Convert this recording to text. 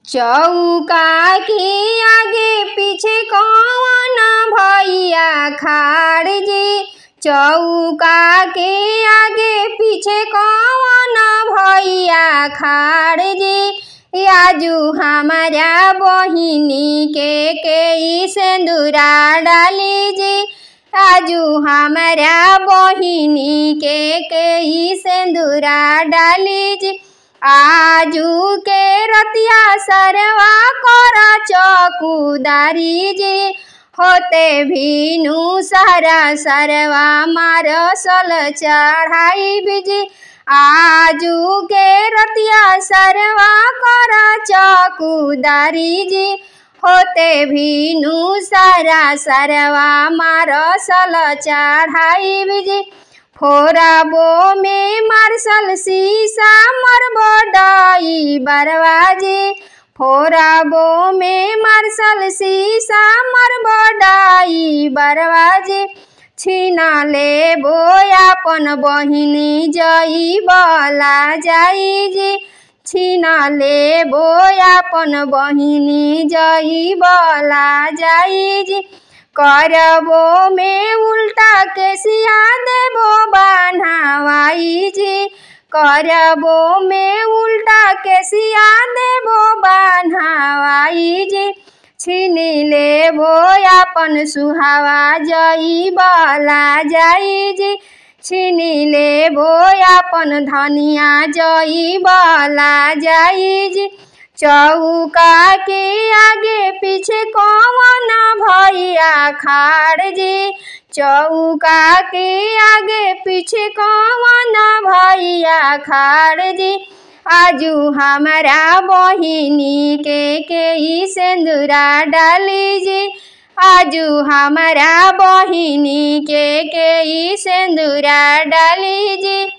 चौका के आगे पीछे कौन भैया खाड़ जी। चौका के आगे पीछे कौन भैया खाड़ जी। आजू हमारा बहिनी के सिंदूरा डाली जी। आजू हमारा बहिनी के सिंदूरा डाली जी। आजू के रतिया सरवा कर चौकुदारी जी। होते भीनु सारा सरवा मारसल चढ़ाई बिजी। आजू के रतिया सरवा कर चौकुदारी जी। होते भीनु सारा सरवा मारसल चढ़ाई बिजी। फोराबो में मार्शल शीशा मरबो डाई बरवाजी। फोराबो में मार्शल शीशा मरबो डाई बरवाजी। छीना लेबो अपन बहिनी जई बला जाई जी। छीना लेबो अपन बहिनी जई बला जाई जी। करबो में उल्टा केसिया देबो बान्हावाई जी। करबो में उल्टा केसिया देबो बान्हावाई जी। छीनी लेबो अपन सुहावा जई बला जाई जी। छीनी लेबो अपन धनिया जई बला जाई जी। चौका के आगे पीछे कौन भैया खाड़ जी। चौका के आगे पीछे कौन भैया खाड़ जी। आजू हमारा बहिनी के सिंदूरा डाली जी। आजू हमारा बहिनी के सिंदूरा डाली जी।